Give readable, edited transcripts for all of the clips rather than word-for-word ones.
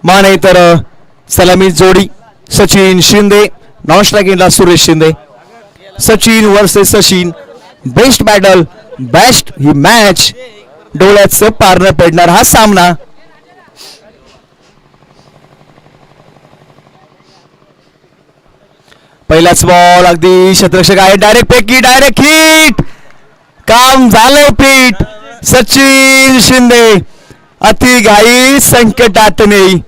माने तर सलामी जोडी सचिन शिंदे, नॉन स्ट्रायकिंगला Suresh Shinde. Sachin versus Sachin, best battle, best ही मॅच, डोळ्याचं पारणं पडणार हा सामना. पहिलाच बॉल अगदी शतरक्षक आहे, डायरेक्ट पेकी, डायरेक्ट हिट, काम झालंय पीठ. सचिन शिंदे अति घाई संकटात नाही.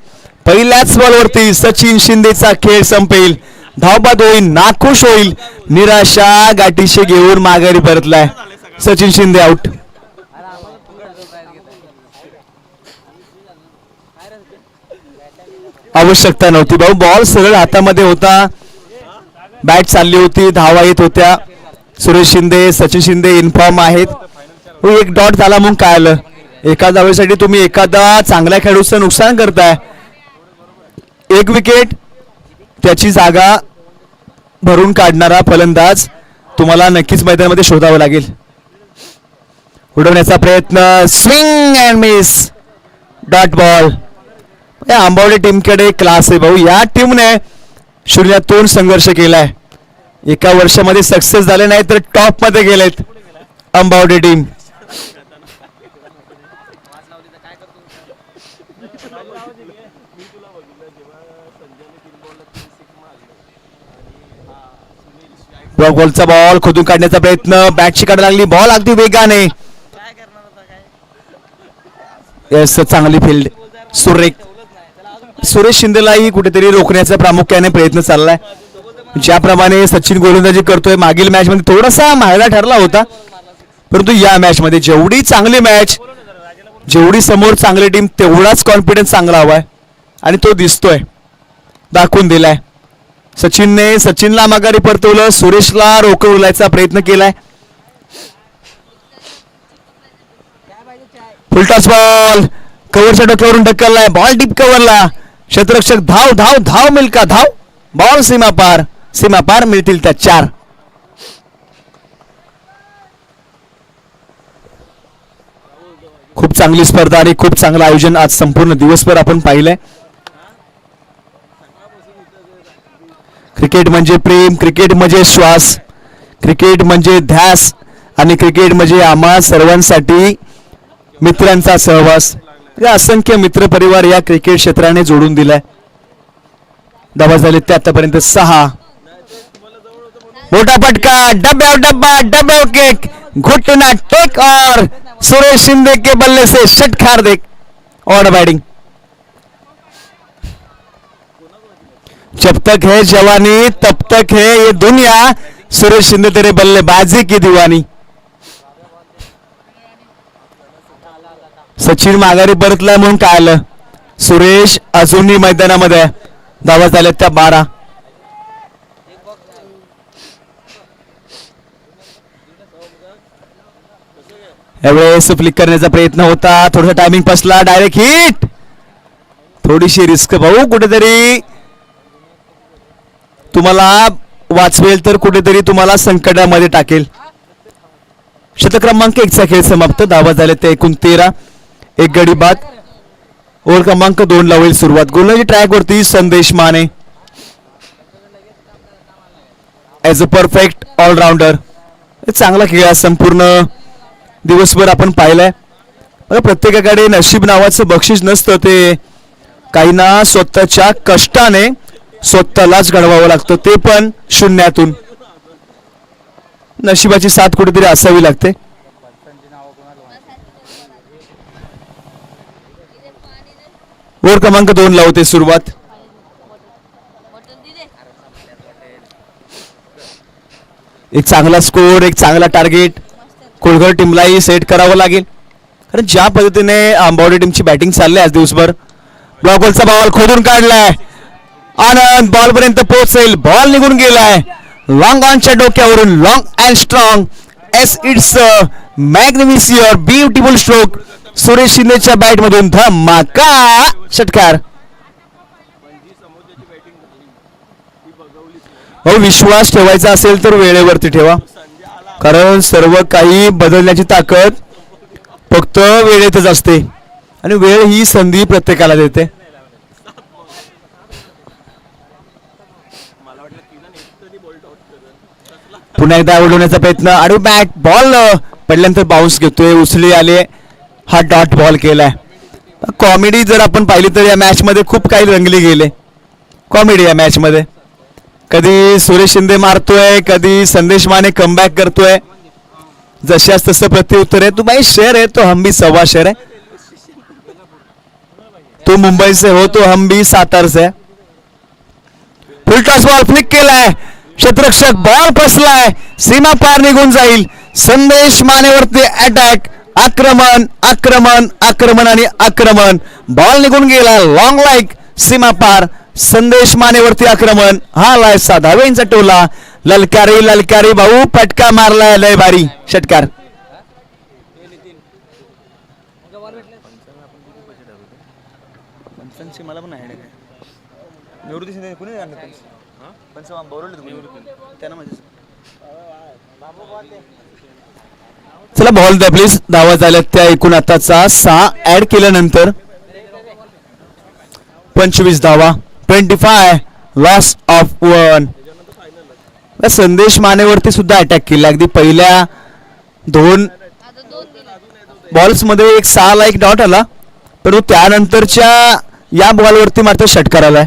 पहिल्याच बॉलवरती सचिन शिंदेचा खेळ संपेल, धावबाद होईल, नाखुश होईल, निराशा गाठीशी घेऊन माघारी परतलाय सचिन शिंदे. आउट. आवश्यकता नव्हती भाऊ, बॉल सरळ हातामध्ये होता, बॅट चालली होती, धावा येत होत्या. सुरेश शिंदे सचिन शिंदे इन्फॉर्म आहेत. एक डॉट झाला म्हणून काय आलं, एका धावेसाठी तुम्ही एखादा चांगल्या खेळाडूचं नुकसान करताय. एक विकेट, त्याची जागा भरून काढणारा फलंदाज तुम्हाला नक्कीच मैदानामध्ये शोधावं लागेल. उडवण्याचा प्रयत्न, swing and miss, dot ball. या आंबावडे टीमकडे क्लास आहे भाऊ. या टीमने शून्यातून संघर्ष केलाय, एका वर्षामध्ये सक्सेस झाले नाही तर टॉप मध्ये गेलेत आंबावडे टीम. बॉलचा बॉल खोदून काढण्याचा प्रयत्न, बॅटची काढायला लागली, बॉल अगदी वेगाने. यस, चांगली फील्ड, सुरेख. सुरेश शिंदेलाही कुठेतरी रोखण्याचा प्रामुख्याने प्रयत्न चाललाय. ज्याप्रमाणे सचिन गोलंदाजी करतोय, मागील मॅच मध्ये थोडासा मायला ठरला होता, परंतु या मॅच मध्ये जेवढी चांगली मॅच, जेवढी समोर चांगली टीम, तेवढाच कॉन्फिडन्स चांगला हवाय आणि तो दिसतोय, दाखवून दिलाय. सचिनला माघारी परतवलं, सुरेशला रोखण्याचा प्रयत्न केलाय. फुलटॉस बॉल कव्हरच्या डोक्यावरून ढकललाय, बॉल डीप कव्हरला, क्षेत्ररक्षक धाव धाव धाव मिल्का धाव, बॉल सीमा पार मिळतील त्या 4. खूप चांगली स्पर्धा आणि खूप चांगलं आयोजन आज संपूर्ण दिवसभर आपण पाहिलंय. क्रिकेट म्हणजे प्रेम, क्रिकेट म्हणजे श्वास, क्रिकेट म्हणजे ध्यास आणि क्रिकेट म्हणजे आम्हा सर्वांसाठी मित्रांचा सहवास. या असंख्य मित्र परिवार या क्रिकेट क्षेत्राने जोडून दिलाय. धावा झाले ते आतापर्यंत 6. मोठा फटका, डब्बा केक, घुटना टेक और सुरेश शिंदे के बल्ले से षटकार देख और बैटिंग. जब तक है जवानी तब तक है ये दुनिया, सुरेश शिंदे तेरे बल्लेबाजी की दीवानी. सचिन माघारी परतलाय म्हणून काय आलं, सुरेश अजूनही मैदानामध्ये. धावा झाल्या त्या 12. यावेळेस फ्लिक करण्याचा प्रयत्न होता, थोडासा टायमिंग फसला, डायरेक्ट हिट. थोडीशी रिस्क भाऊ, कुठेतरी तुम्हाला वाचवेल तर कुठेतरी तुम्हाला संकटामध्ये टाकेल. शतक क्रमांक 1 चा खेळ समाप्त. धावा झाले ते एकूण 13. एक गडी बाद. ओव्हर क्रमांक 2 ला होईल सुरुवात. गोलंदाजी ट्रॅक वरती Sandesh Mane as a perfect allrounder. चांगला खेळ संपूर्ण दिवसभर आपण पाहिलाय. प्रत्येकाकडे नशीब नावाचं बक्षीस नसतं, ते काहींना स्वतःच्या कष्टाने स्वतःलाच घडवावं लागतं, ते पण शून्यातून. नशिबाची साथ कुठेतरी असावी लागते. ओव्हर क्रमांक 2 ला होते सुरुवात. एक चांगला स्कोर, एक चांगला टार्गेट कोळघर टीमलाही सेट करावं लागेल, कारण ज्या पद्धतीने आंबावडे टीमची बॅटिंग चालली आज दिवसभर. ब्लॉक बॉलचा बॉल खोदून काढलाय, आनंद बॉल पर्यंत पोहोचेल, बॉल निघून गेलाय लॉंग ऑनच्या डोक्यावरून. Long and strong, as it's magnificent beautiful stroke. Suresh शिंदेच्या बॅट मधून धमाका षटकार. विश्वास ठेवायचा असेल तर वेळेवरती ठेवा, कारण सर्व काही बदलण्याची ताकद फक्त वेळेतच असते आणि वेळ ही संधी प्रत्येकाला देते. पुन्हा एकदा उडवण्याचा प्रयत्न आणि बॅट बॉल पडल्यानंतर बाउन्स घेतोय, उचली आले, हा डॉट बॉल केलाय. कॉमेडी जर आपण पाहिली तर या मॅच मध्ये खूप काही रंगली गेले. कॉमेडी या मॅच मध्ये कधी सुरेश शिंदे मारतोय, कधी संदेश माने कमबॅक करतोय. जशाच तसं प्रत्युत्तर आहे. तू भाई शेर है तो हम भी सवा शेर है, तू मुंबई से हो तो हम भी सातार से. फुल टॉस बॉल फ्लिक केलाय, क्षेत्ररक्षक बॉल फसलाय, सीमा पार निघून जाईल. संदेश मानेवरती अटॅक, आक्रमण आक्रमण आक्रमण आणि आक्रमण. बॉल निघून गेला लॉंग लाईक, सीमा पार. संदेश मानेवरती आक्रमण, हा लाय 7 धावेंचा टोला. ललकारी ललकारी भाऊ, फटका मारलाय, लय भारी षटकार. चला बॉल द्या प्लीज. धावा झाल्यात त्या एकूण आताचा 6 ऍड केल्यानंतर 25 धावा, 25 लॉस ऑफ 1. संदेश मानेवरती सुद्धा अटॅक केला. अगदी पहिल्या 2 बॉल्स मध्ये एक 6 ला एक डॉट आला, परंतु त्यानंतरच्या या बॉलवरती मात्र षटकार आलाय.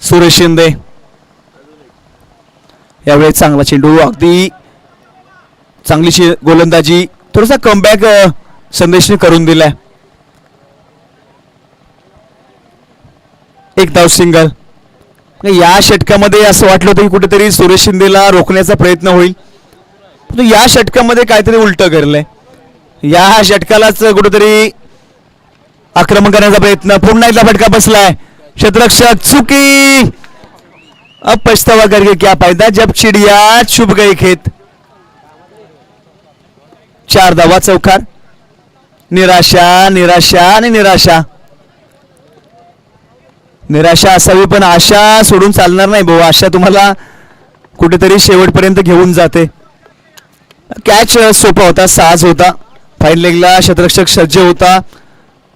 सुरेश शिंदे यावेळी चांगला चेंडू, अगदी चांगली गोलंदाजी, थोडासा कमबॅक संदेशने करून दिलाय. एक धाव सिंगल. या षटकामध्ये असं वाटलं होतं की कुठेतरी सुरेश शिंदेला रोखण्याचा प्रयत्न होईल, पण या षटकामध्ये काहीतरी उलट घडलंय. या षटकालाच कुठेतरी आक्रमण करण्याचा प्रयत्न, पुन्हा एकदा फटका बसलाय. क्षेत्ररक्षक चुकी, अब पछतावा करके क्या फायदा जब चिड़िया चुभ गई खेत. 4 धावा चौकार. निराशा निराशा आणि निराशा. निराशा असावी पण आशा सोडून चालणार नाही भाऊ. आशा तुम्हाला कुठेतरी शेवटपर्यंत घेऊन जाते. कॅच सोपा होता, साज होता. फाईन लेगला क्षेत्ररक्षक सज्ज होता.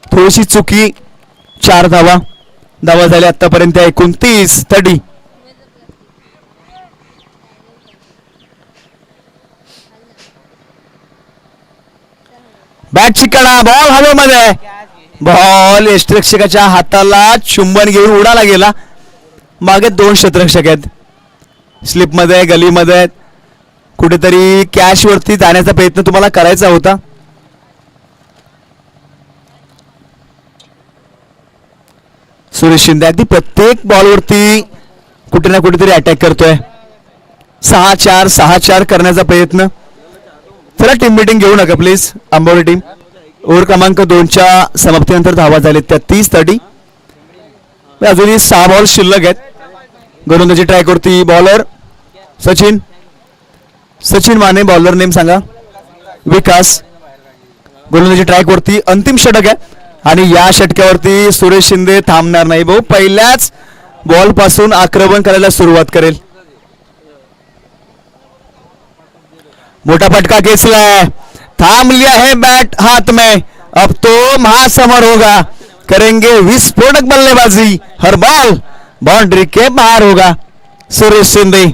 थोडीशी चुकी. 4 धावा. धावा झाल्या आतापर्यंत 29 30. बॅट चिकणा, बॉल हवेमध्ये. बॉल यष्टिरक्षकाच्या हाताला चुंबन घेऊन उडाला गेला. मागे 2 क्षेत्ररक्षक आहेत. स्लिपमध्ये, गलीमध्ये, कुठेतरी कॅश वरती जाण्याचा प्रयत्न तुम्हाला करायचा होता. सुरेश शिंदे अगदी प्रत्येक बॉलवरती कुठे ना कुठेतरी अटॅक करतोय. 6-4 6-4 करण्याचा प्रयत्न. चला टीम मीटिंग घेऊ नका प्लीज. आंबोली टीम. ओव्हर क्रमांक 2च्या समाप्तीनंतर धावा झाली त्या 30-30. अजूनही 6 बॉल शिल्लक आहेत. गोलंदाजी ट्रॅक वरती bowler Sachin Mane. Bowler name सांगा. विकास. गोलंदाजी ट्रॅक वरती अंतिम षटक आहे आणि या षटकावरती सुरेश शिंदे थांबणार नाही भाऊ. पहिल्याच बॉल पासून आक्रमण करायला सुरुवात करेल. मोठा फटका खेचलाय. थाम लिया है बैट हाथ में, अब तो महासमर होगा. करेंगे विस्फोटक बल्लेबाजी. हर बॉल बाउंड्री के बाहर होगा. Suresh Shinde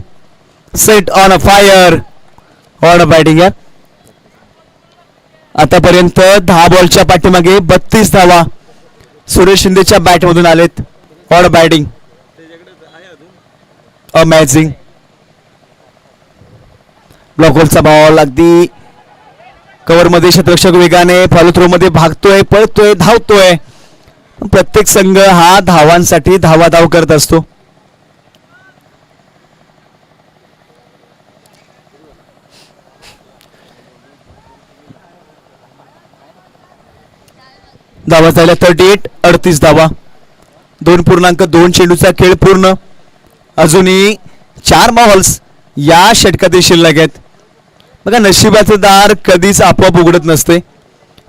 set on a fire. On a batting. आतापर्यंत 10 बॉलच्या पाठीमागे 32 धावा सुरेश शिंदेच्या बॅट मधून आलेत. On batting. अमेझिंग. ब्लॉकवरचा बॉल अगदी कव्हर मध्ये. क्षेत्ररक्षक वेगाने फॉलो थ्रो मध्ये भागतोय, पळतोय, धावतोय. प्रत्येक संघ हा धावांसाठी धावाधाव करत असतो. धावा झाल्या 38 38 धावा. 2.2 चेंडूचा खेळ पूर्ण. अजूनही 4 बॉल्स या षटकातील शिल्लक आहेत. बघा नशिबाचं दार कधीच आपोआप उघडत नसते.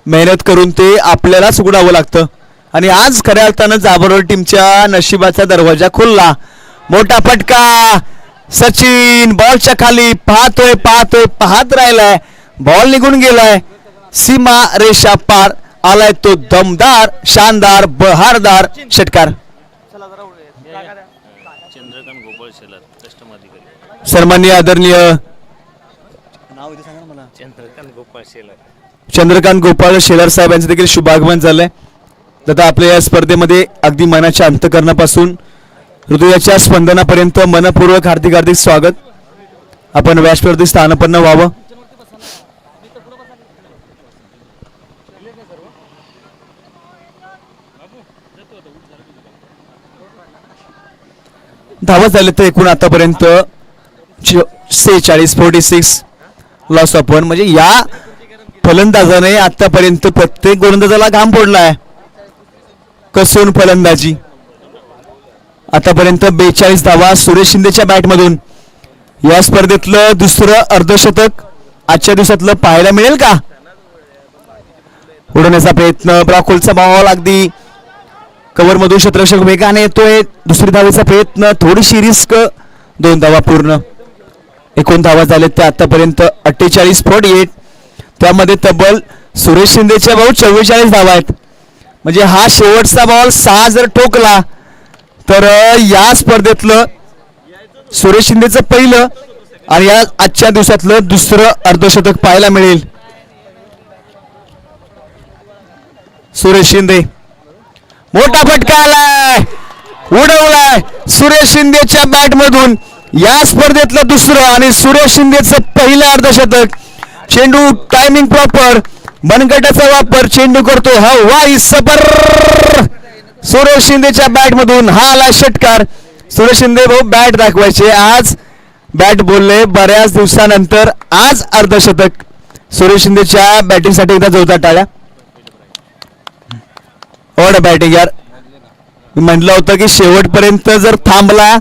मेहनत करून ते आपल्यालाच उघडावं लागतं आणि आज खऱ्या अर्थानं जाबरोड टीमच्या नशिबाचा दरवाजा खुलला. मोठा फटका. सचिन बॉलच्या खाली पाहतोय पाहत राहिलाय. बॉल निघून गेलाय. सीमा रेषा पार आलाय तो दमदार शानदार बहारदार षटकार. चंद्रकांत गोपाळ शेलार कस्टम अधिकारी. सन्माननीय आदरणीय चंद्रकांत गोपाळ शेलार साहेब यांचं देखील शुभागमन झालंय. दादा आपल्या या स्पर्धेमध्ये अगदी मनाच्या अंतकरणापासून हृदयाच्या स्पंदनापर्यंत मनपूर्वक हार्दिक हार्दिक स्वागत. आपण व्यासपीठावरती स्थानापन्न व्हावं. धावा झाले तर एकूण आतापर्यंत 46 लॉस ऑफ 1. म्हणजे या फलंदाजाने आतापर्यंत प्रत्येक गोलंदाजाला घाम फोडलाय. कसून फलंदाजी. आतापर्यंत 42 धावा सुरेश शिंदेच्या बॅटमधून. या स्पर्धेतलं दुसरं अर्धशतक आजच्या दिवसातलं पाहायला मिळेल का? उडवण्याचा प्रयत्न ब्रॉकोलचा बॉल अगदी कव्हर मधून क्षेत्ररक्षक वेगाने येतोय. दुसरी धावेचा प्रयत्न थोडीशी रिस्क. 2 धावा पूर्ण. एकूण धावा झाले ते आतापर्यंत 48. त्यामध्ये तब्बल सुरेश शिंदेच्या भाऊ 44 धावा आहेत. म्हणजे हा शेवटचा बॉल 6 जर ठोकला तर या स्पर्धेतलं सुरेश शिंदेचं पहिलं आणि या आजच्या दिवसातलं दुसरं अर्धशतक पाहायला मिळेल. सुरेश शिंदे मोठा फटका आलाय. उडवलाय सुरेश शिंदेच्या बॅट मधून. या स्पर्धेतलं दुसरं आणि सुरेश शिंदेचं पहिलं अर्धशतक. चेंडू टायमिंग प्रॉपर. मनगटाचा वापर चेंडू करतो. हा वाई सपर सुरेश शिंदेच्या बॅट मधून हा आला षटकार. सुरेश शिंदे भाऊ बॅट दाखवायचे आज. बॅट बोलले बऱ्याच दिवसानंतर आज अर्धशतक. सुरेश शिंदेच्या बॅटिंगसाठी एकदा जोरदार टाळ्या. ऑड बॅटिंग यार. मी म्हटलं होतं की शेवटपर्यंत जर थांबला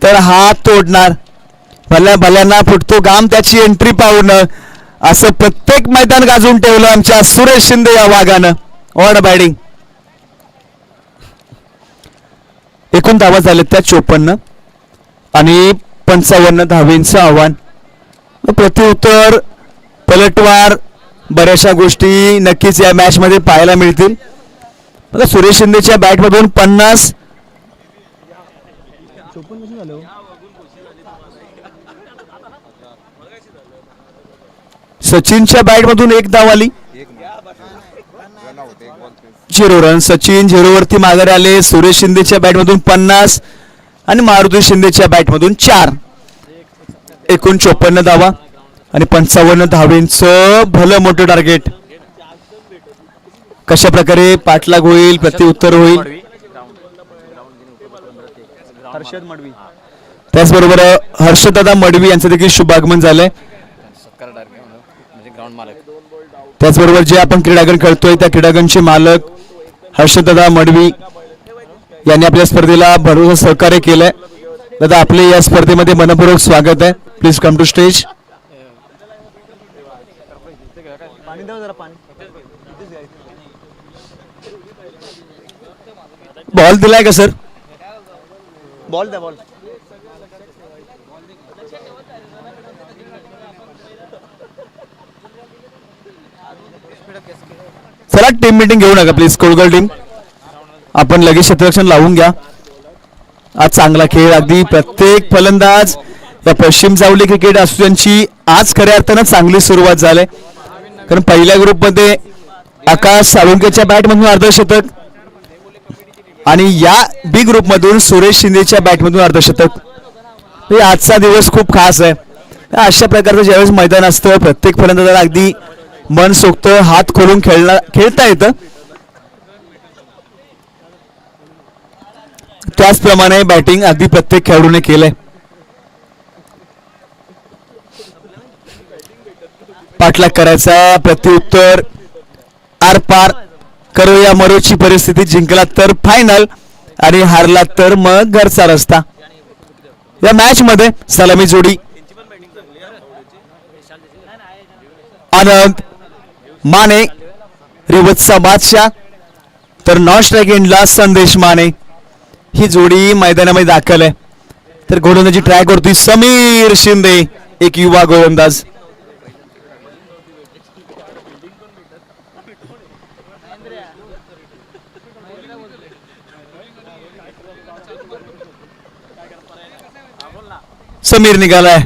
तर हा तोडणार. भल्या भल्यांना फुटतो घाम त्याची एंट्री पाहून. असं प्रत्येक मैदान गाजून ठेवलं आमच्या सुरेश शिंदे या वाघानं. Odd batting. एकूण धावा झाले त्या 54 आणि 55 धावेंचं आव्हान. प्रत्युत्तर पलटवार बऱ्याचशा गोष्टी नक्कीच या मॅच मध्ये पाहायला मिळतील. सुरेश शिंदेच्या बॅट मधून 50. सचिनच्या बॅट मधून 1 धाव आली. 0 रन. सचिन 0 वरती माघारी आले. सुरेश शिंदेच्या बॅट मधून 50 आणि मारुती शिंदेच्या बॅट मधून 4. एकूण 54 धावा आणि 55 धावेंचं भलं मोठं टार्गेट. कशा प्रकारे पाठलाग होईल प्रत्युत्तर होईल. त्याचबरोबर हर्षदादा मडवी यांचं देखील शुभागमन झालंय. त्याचबरोबर जे आपण क्रीडागण खेळतोय त्या क्रीडागणचे मालक हर्षदादा मडवी यांनी आपल्या स्पर्धेला भरपूर सहकार्य केलंय. दादा आपले या स्पर्धेमध्ये मनपूर्वक स्वागत आहे. Please come to stage. Ball दिलाय का सर? बॉल द्या. बॉल चला टीम मीटिंग घेऊ नका प्लीज. कोळगल टीम आपण लगेच क्षेत्ररक्षण लावून घ्या. आज चांगला खेळ. अगदी प्रत्येक फलंदाज या पश्चिम जावली क्रिकेट असोसिएशनची आज खऱ्या अर्थानं चांगली सुरुवात झाली. कारण पहिल्या ग्रुपमध्ये आकाश साळुंकेच्या बॅट मधून अर्धशतक आणि या बी ग्रुप मधून सुरेश शिंदेच्या बॅट मधून अर्धशतक. आजचा दिवस खूप खास आहे. अशा प्रकारचं ज्यावेळेस मैदान असतं प्रत्येक फलंदाजाला अगदी मन सोक्त हात खोलून खेळता येतं. त्याचप्रमाणे बॅटिंग अगदी प्रत्येक खेळाडूने केलंय. पाठलाग करायचा. प्रत्युत्तर आरपार करूया मरोची परिस्थिती. जिंकला तर फायनल आणि हारला तर मग घरचा रस्ता. या मॅच मध्ये सलामी जोडी आनंद माने रिवत्सा बादशाह तर नॉन स्ट्राइक एंडला संदेश माने ही जोडी मैदानामध्ये दाखल आहे. तर गोलंदाजी ट्रॅक वरती समीर शिंदे एक युवा गोलंदाज. समीर निघालाय.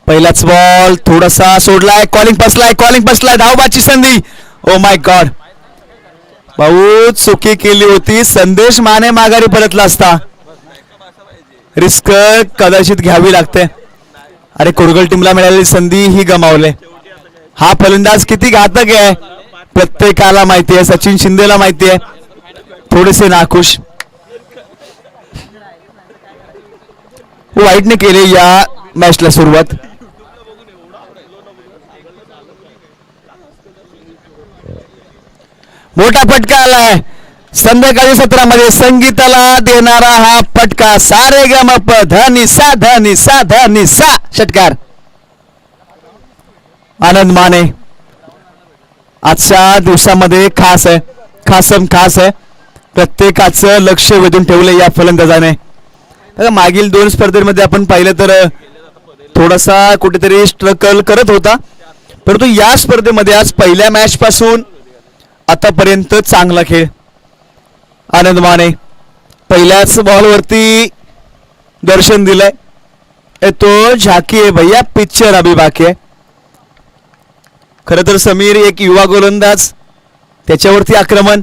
पहिलाच बॉल थोडासा सोडलाय. कॉलिंग बसलाय. धावबाची संधी. ओ माय गॉड, भाऊ चुकी केली होती. संदेश माने माघारी परतला असता. रिस्क कदाचित घ्यावी लागते. अरे कुरगल टीमला मिळालेली संधी ही गमावले. हा फलंदाज किती घातक आहे प्रत्येकाला माहिती आहे. सचिन शिंदेला माहिती आहे. थोडेसे नाखुश वाईटने केले या मॅचला सुरुवात. मोठा फटका आलाय संध्याकाळी सत्रामध्ये. संगीताला देणारा हा फटका. सारे गम प ध नि सा ध नि सा ध नि सा. षटकार. आनंद माने आजच्या दिवसामध्ये खास आहे. खास आहे. प्रत्येकाचं लक्ष वेधून ठेवलं या फलंदाजाने. मागील 2 स्पर्धेमध्ये आपण पाहिलं तर थोडासा कुठेतरी स्ट्रगल करत होता, परंतु या स्पर्धेमध्ये आज पहिल्या मॅच पासून आतापर्यंत चांगला खेळ. आनंद माने पहिल्याच बॉलवरती दर्शन दिलंय. तो झाकी आहे भैया, पिक्चर अभी बाकी आहे. खरं तर समीर एक युवा गोलंदाज, त्याच्यावरती आक्रमण.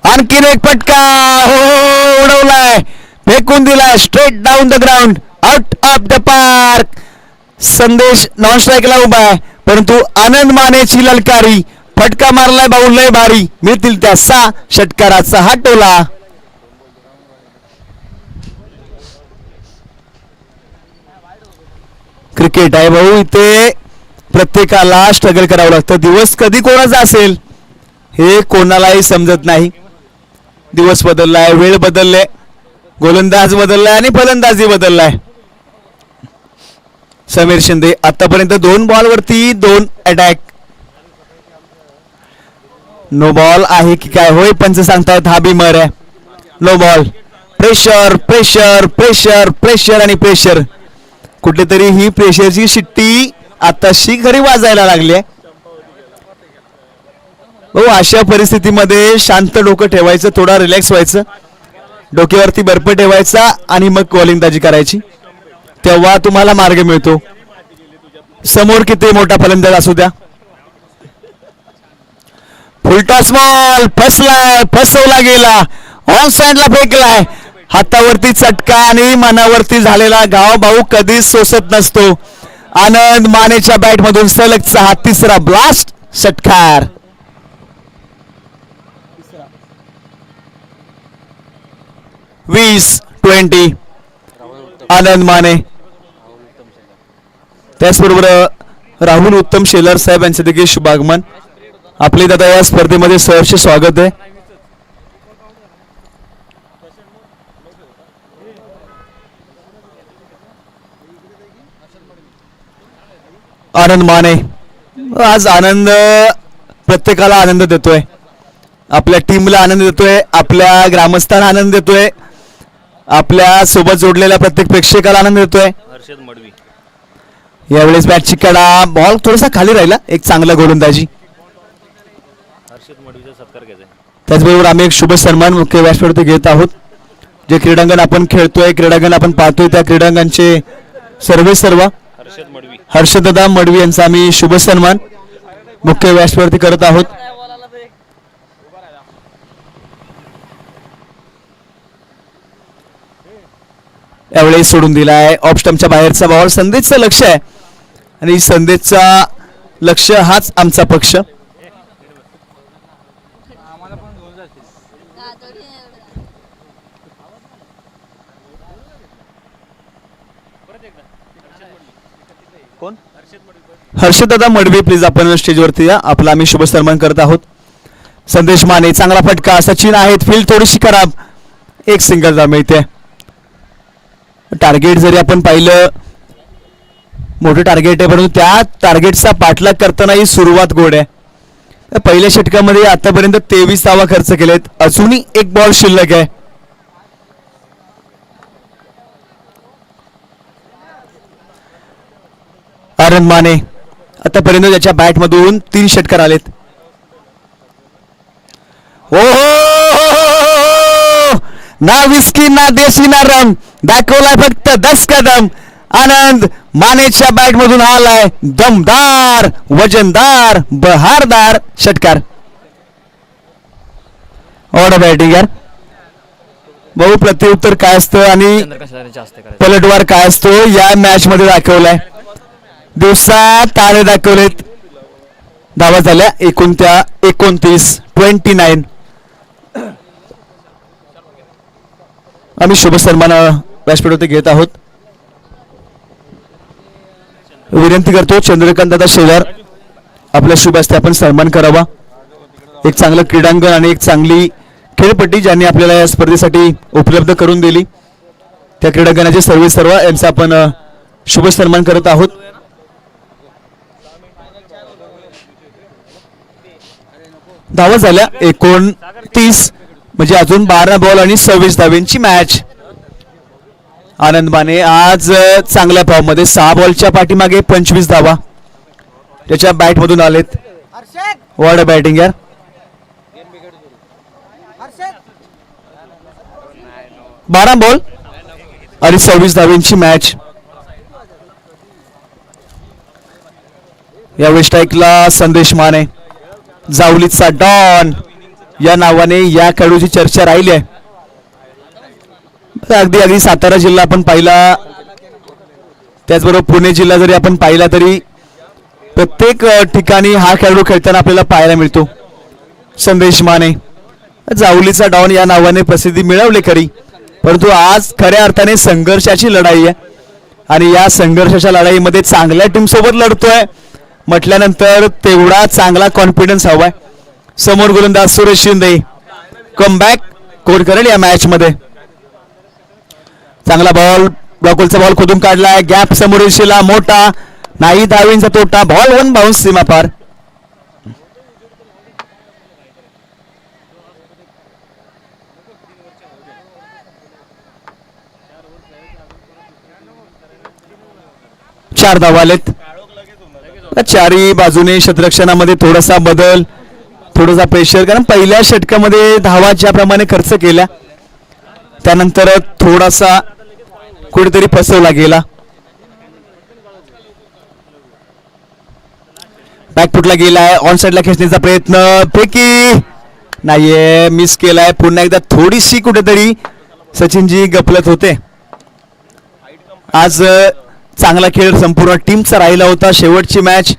आणखीन एक फटका. हो उडवलाय, फेकून दिलाय straight down the ground, out of the park. संदेश नॉन स्ट्राईकला उभा आहे, परंतु आनंद मानेची ललकारी. फटका मारलाय भाऊ लय भारी. मिळतील त्या 6. षटकाराचा हा टोला. क्रिकेट आहे भाऊ, इथे प्रत्येकाला स्ट्रगल करावं लागतं. दिवस कधी कोणाचा असेल हे कोणालाही समजत नाही. दिवस बदललाय, वेळ बदलले, गोलंदाज बदललाय आणि फलंदाजी बदललाय. समीर शिंदे आतापर्यंत 2 बॉलवरती 2 अटॅक. नो बॉल आहे की काय होय पंच सांगतायत. हा बिमर आहे. No ball. Pressure pressure pressure pressure आणि प्रेशर. कुठेतरी ही प्रेशरची शिट्टी आताशी घरी वाजायला लागली आहे. हो, अशा परिस्थितीमध्ये शांत डोकं ठेवायचं, थोडा रिलॅक्स व्हायचं, डोक्यावरती बर्फ ठेवायचा आणि मग गोलंदाजी करायची. तेव्हा तुम्हाला मार्ग मिळतो. समोर किती मोठा फलंदाज असू द्या. फुलटॉस बॉल फसलाय, फसवला गेला, ऑन साइडला फेकलाय. हातावरती चटका आणि मनावरती झालेला घाव भाऊ कधीच सोसत नसतो. आनंद मानेच्या बॅट मधून सलगचा हा 3रा ब्लास्ट. षटकार. वीस 20 आनंद माने. त्याचबरोबर राहुल उत्तम शेलार साहेब यांचे देखील शुभागमन. आपले दादा या स्पर्धेमध्ये सहर्ष स्वागत आहे. आनंद माने आज आनंद प्रत्येकाला आनंद देतोय. आपल्या टीमला आनंद देतोय, आपल्या ग्रामस्थांना आनंद देतोय, आपल्या सोबत जोडलेल्या प्रत्येक प्रेक्षकाला आनंद देतोय. हर्षद मडवी यावेळेस बॅटची कडा, बॉल थोडासा खाली राहिला. एक चांगला गोलंदाजी. हर्षद मडवीचा सत्कार घ्यायचा. त्याचबरोबर आम्ही एक शुभ सन्मान मुख्य व्यासपीठावरती घेत आहोत. जे क्रीडांगण आपण खेळतोय, क्रीडांगण आपण पाहतोय, त्या क्रीडांगणचे सर्व हर्षद मडवी हर्षददा मडवी यांचा आम्ही शुभ सन्मान मुख्य व्यासपीठावरती करत आहोत. यावेळेस सोडून दिलाय. ऑफ स्टंपच्या बाहेरचा बॉल. संदेशचं लक्ष आहे आणि संदेशचा लक्ष हाच आमचा पक्ष. कोण? हर्षददा मडवी प्लीज आपण स्टेजवरती या. आपला आम्ही शुभ सन्मान करत आहोत. संदेश माने चांगला फटका. सचिन आहेत, फील्ड थोडीशी खराब. एक सिंगल धाव मिळते. टार्गेट जरी आपण पाहिलं मोठं टार्गेट आहे, परंतु त्या टार्गेटचा पाठलाग करताना ही सुरुवात गोड आहे. पहिल्या षटकामध्ये आतापर्यंत 23 धावा खर्च केलेत. अजूनही एक बॉल शिल्लक आहे. आनंद माने आतापर्यंत त्याच्या बॅट मधून 3 षटकार आलेत. ना विस्की ना देशी ना रम, दाखवलाय फक्त 10 कदम. आनंद मानेच्या बॅट मधून आलाय दमदार वजनदार बहारदार षटकार. ऑर्डर बॅटिंग यार. भाऊ प्रत्युत्तर काय असतं आणि पलटवार काय असतो या मॅच मध्ये दाखवलाय. दिवसात तारे दाखवलेत. धावा झाल्या 29. आम्ही शुभ सन्मान व्यासपीठावरती घेत आहोत. विनंती करतो चंद्रकांत दादा शेलार आपल्या शुभ हस्ते आपण सन्मान करावा. एक चांगलं क्रीडांगण आणि एक चांगली खेळपट्टी ज्यांनी आपल्याला या स्पर्धेसाठी उपलब्ध करून दिली त्या क्रीडांगणाचे सर्व यांचा आपण शुभ सन्मान करत आहोत. धावा झाल्या 29 म्हणजे अजून 12 बॉल आणि 26 धावेंची मॅच. आनंद माने आज चांगल्या फॉर्ममध्ये 6 बॉलच्या पाठीमागे 25 धावा त्याच्या बॅट मधून आलेत. वॉर्ड बॅटिंग यार. 12 बॉल आणि 26 धावेंची मॅच. या स्ट्राईकला संदेश माने जावलीचा डॉन या नावाने या खेळाडूची चर्चा राहिली आहे. अगदी सातारा जिल्हा आपण पाहिला त्याचबरोबर पुणे जिल्हा जरी आपण पाहिला तरी प्रत्येक ठिकाणी हा खेळाडू खेळताना आपल्याला पाहायला मिळतो. संदेश माने जावलीचा डॉन या नावाने प्रसिद्धी मिळवली खरी परंतु आज खऱ्या अर्थाने संघर्षाची लढाई आहे आणि या संघर्षाच्या लढाईमध्ये चांगल्या टीम सोबत लढतोय म्हटल्यानंतर तेवढा चांगला कॉन्फिडन्स हवाय. समोर गोलंदाज सुरेश शिंदे कमबॅक कोड करेल या मॅच मध्ये. चांगला बॉल ब्लॉकलचा बॉल खोदून काढलाय. गॅप समोर शिला मोठा नाही धावींचा तोटा. बॉल 1 बाउन्स सीमा पार. चार धावा आलेत. चारी बाजूने क्षेत्ररक्षणामध्ये थोडासा बदल थोडासा प्रेशर कारण पहिल्या षटकामध्ये धावा ज्याप्रमाणे खर्च केल्या त्यानंतर थोडासा कुठेतरी फसवला गेला. बॅकफुटला गेलाय. ऑन साइडला खेचण्याचा प्रयत्न फेकी नाहीये मिस केलाय. पुन्हा एकदा थोडीशी कुठेतरी सचिनजी गपलत होते. आज चांगला खेळ संपूर्ण टीमचा राहिला होता. शेवटची मॅच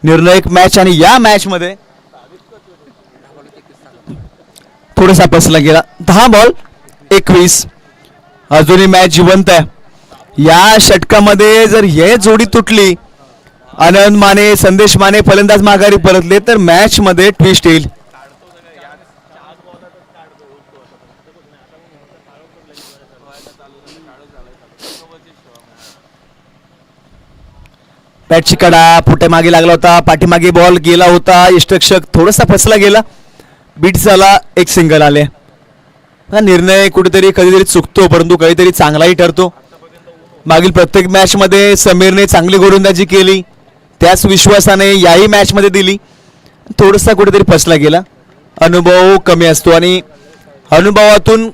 निर्णायक मॅच आणि या मॅच मध्ये थोडासा फसला गेला. 10 बॉल 21 अजूनही मॅच जिवंत आहे. या षटकामध्ये जर हे जोडी तुटली आनंद माने संदेश माने फलंदाज माघारी परतले तर मॅच मध्ये ट्विस्ट येईल. बॅटची कडा फुटे मागे लागला होता. पाठीमागे बॉल गेला होता. यष्टरक्षक थोडासा फसला गेला. बीट झाला. एक सिंगल आले. हा निर्णय कुठेतरी कधीतरी चुकतो परंतु कधीतरी चांगलाही ठरतो. मागील प्रत्येक मॅच मध्ये समीरने चांगली गोलंदाजी केली त्याच विश्वासाने याही मॅच मध्ये दिली. थोडासा कुठेतरी फसला गेला. अनुभव कमी असतो आणि अनुभवातून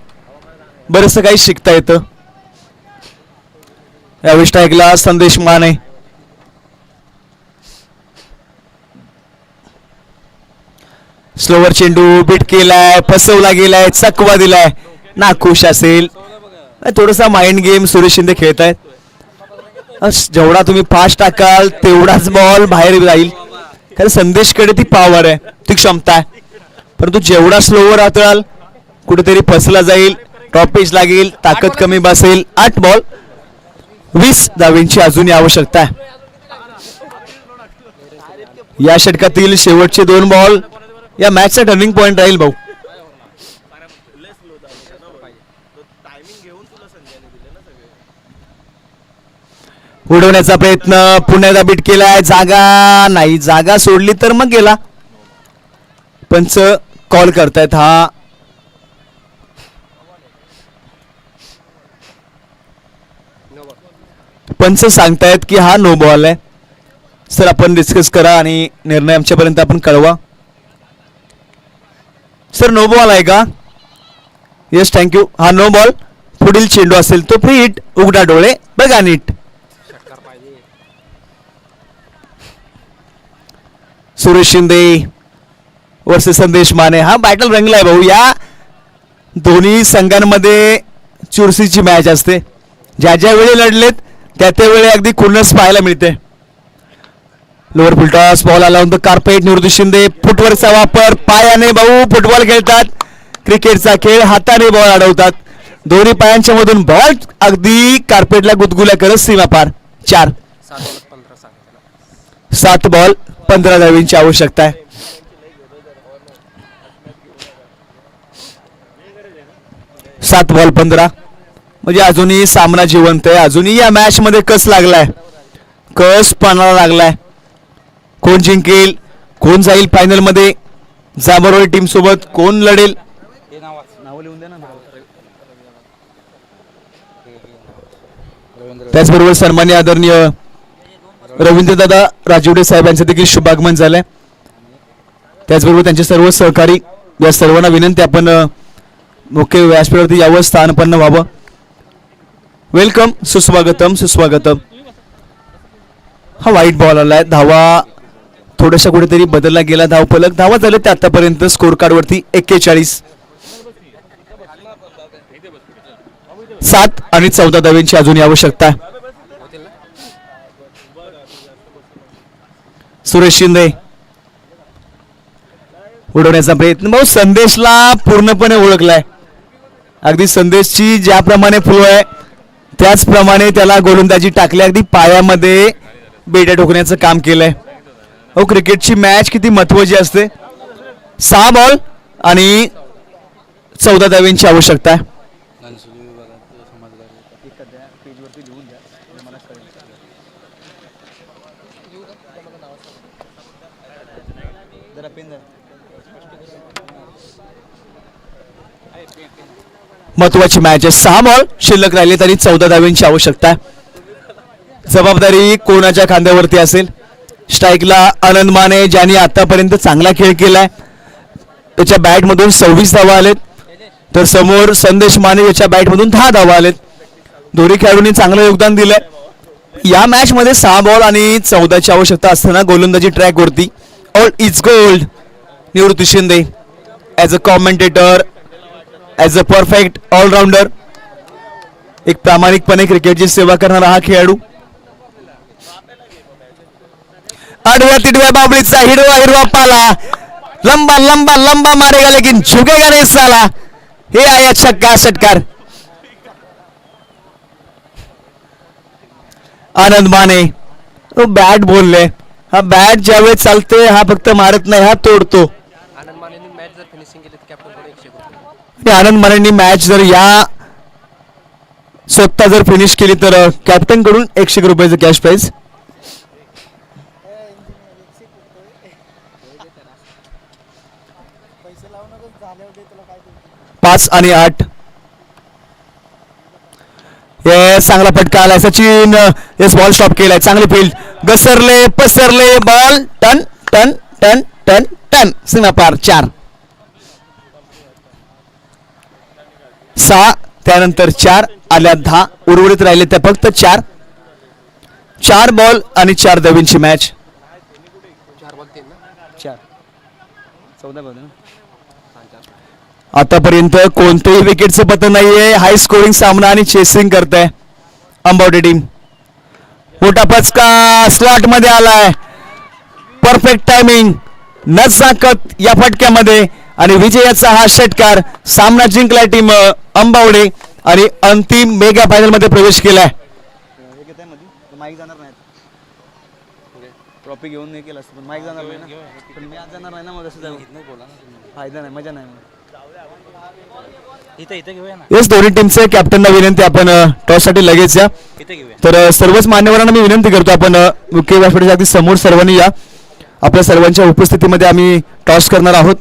बरंचसं काही शिकता येतं. यावेळी स्ट्राईकला संदेश माने. स्लोवर चेंडू बीट केलाय. फसवला गेलाय. चकवा दिलाय. नाखुश असेल. थोडासा माइंड गेम सुरेश शिंदे खेळत आहेत. जेवढा तुम्ही फास्ट टाकाल तेवढाच बॉल बाहेर जाईल. कारण संदेशकडे ती पॉवर आहे ती क्षमता आहे परंतु जेवढा स्लोवर हाताळाल कुठेतरी फसला जाईल. टॉपेज लागेल. ताकद कमी बसेल. 8 बॉल 20 धावेंची अजूनही आवश्यकता आहे. या षटकातील शेवटचे 2 बॉल या मॅचचा टर्निंग पॉइंट राहील भाऊ. उडवण्याचा प्रयत्न पुन्हा एकदा बीट केलाय. जागा नाही. जागा सोडली तर मग गेला. पंच कॉल करतायत. हा पंच सांगतायत की हा नो बॉल आहे. सर आपण डिस्कस करा आणि निर्णय आमच्यापर्यंत आपण कळवा. सर नो बॉल आहे का? Yes thank you. हा नो बॉल. पुढील चेंडू असेल तो फ्री हिट. उघडा डोळे बघा नीट. सुरेश शिंदे वर्सेस संदेश माने. हा बॅटल रंगलाय भाऊ. या दोन्ही संघांमध्ये चुरशीची मॅच असते. ज्या ज्या वेळी लढलेत त्या त्यावेळी अगदी खुन्नस पाहायला मिळते. लोअर फुलटॉस बॉल आला ऑन द कार्पेट. निवृत्ती शिंदे फुटवर्कचा वापर. पायाने भाऊ फुटबॉल खेळतात. क्रिकेटचा खेळ हाताने बॉल अडवतात. दोन्ही पायांच्या मधून बॉल अगदी कार्पेटला गुदगुल्या करत सीमा पार. 4. 7 बॉल 15 धावींची आवश्यकता आहे. सात बॉल 15 म्हणजे अजूनही सामना जिवंत आहे. अजूनही या मॅच मध्ये कस लागलाय. कस पाणाला लागलाय. कोण जिंकेल कोण जाईल फायनल मध्ये. जांभरोळी टीम सोबत कोण लढेल. त्याचबरोबर सन्मान्य आदरणीय रवींद्रदादा राजिवडे साहेब यांचं देखील शुभागमन झालंय. त्याचबरोबर त्यांचे सर्व सहकारी या सर्वांना विनंती आपण मुख्य व्यासपीठावरती यावं स्थानपन्न व्हावं. वेलकम. सुस्वागतम सुस्वागतम. हा वाईट बॉल आलाय. धावा थोडासा कुठेतरी बदलला गेला. धाव फलक धावा झाले ते आतापर्यंत स्कोर कार्ड वरती 41. 7 आणि 14 धावांची अजूनही आवश्यकता आहे. सुरेश शिंदे उडवण्याचा प्रयत्न. भाऊ संदेशला पूर्णपणे ओळखलाय. अगदी संदेशची ज्याप्रमाणे फ्लो आहे त्याचप्रमाणे त्याला गोलंदाजी टाकली. अगदी पायामध्ये बेड्या ठोकण्याचं काम केलंय. अहो क्रिकेटची मॅच किती महत्वाची असते. 6 बॉल आणि 14 धावांची आवश्यकता आहे. महत्वाची मॅच आहे. 6 बॉल शिल्लक राहिले तरी 14 धावांची आवश्यकता आहे. जबाबदारी कोणाच्या खांद्यावरती असेल. स्ट्राईकला आनंद माने ज्यांनी आतापर्यंत चांगला खेळ केलाय. त्याच्या बॅट मधून 26 धावा आलेत. तर समोर संदेश माने याच्या बॅट मधून 10 धावा आलेत. दोन्ही खेळाडूंनी चांगलं योगदान दिलंय. या मॅच मध्ये 6 बॉल आणि 14ची आवश्यकता असताना गोलंदाजी ट्रॅक वरती all is gold. Nivrutti Shinde as a commentator as a perfect allrounder. एक प्रामाणिकपणे क्रिकेटची सेवा करणारा हा खेळाडू. आडव्या तिडव्या बाबळीचा हिरवा हिरवा पाला. लंबा लंबा लंबा मारेगा लेकिन झुकेगा नहीं साला. हे आया छक्का षटकार. आनंद माने बॅट बोलले. हा बॅट ज्यावेळेस चालते हा फक्त मारत नाही हा तोडतो. आनंद मानेंनी मॅच जर या स्वतः जर फिनिश केली तर कॅप्टन कडून 100 रुपयाचं कॅश प्राइज. 5 आणि 8. चांगला फटका आलाय. सचिन येस बॉल स्टॉप केलाय. चांगली फील्ड घसरले पसरले बॉल टन टन टन टन टन सीमा पार. 4. 6 त्यानंतर 4 आल्या 10 उर्वरित राहिले त्या फक्त 4. 4 बॉल आणि 4 धावांची मॅच. 14 आतापर्यंत कोणत्याही विकेटचं पतन नाहीये. हाय स्कोरिंग सामना आणि चेसिंग करताय अंबावडे टीम. मोठा पचका स्लॉट मध्ये आलाय. परफेक्ट टायमिंग नजाकत या फटक्यामध्ये आणि विजयाचा हा षटकार. सामना जिंकलाय टीम अंबावडे आणि अंतिम मेगा फायनल मध्ये प्रवेश केलाय. ट्रॉफी घेऊन नाही केला पण माईक जाणार नाही ना. पण मी आज जाणार नाही ना. मग असं फायदा नाही मजा नाही. येस दोन्ही टीमचे कॅप्टनला विनंती आपण टॉस साठी लगेच या. तर सर्वच मान्यवरांना मी विनंती करतो आपण मुख्य व्यासपीठाच्या अगदी समोर सर्वांनी या. आपल्या सर्वांच्या उपस्थितीमध्ये आम्ही टॉस करणार आहोत.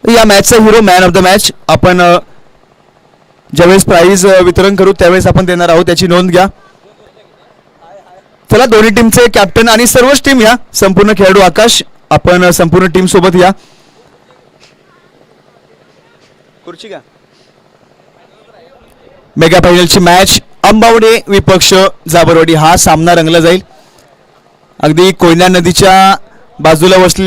या मॅचचा hero man of the match आपण ज्यावेळेस प्राइज वितरण करू त्यावेळेस आपण देणार आहोत. याची नोंद घ्या. चला दोन्ही टीमचे कॅप्टन आणि सर्वच टीम या. संपूर्ण खेळाडू आकाश आपण संपूर्ण टीम सोबत या. खुर्ची का मेगा फायनलची मॅच अंबावडे विपक्ष जाबरवाडी हा सामना रंगला जाईल. अगदी कोयना नदीच्या बाजूला वसलेली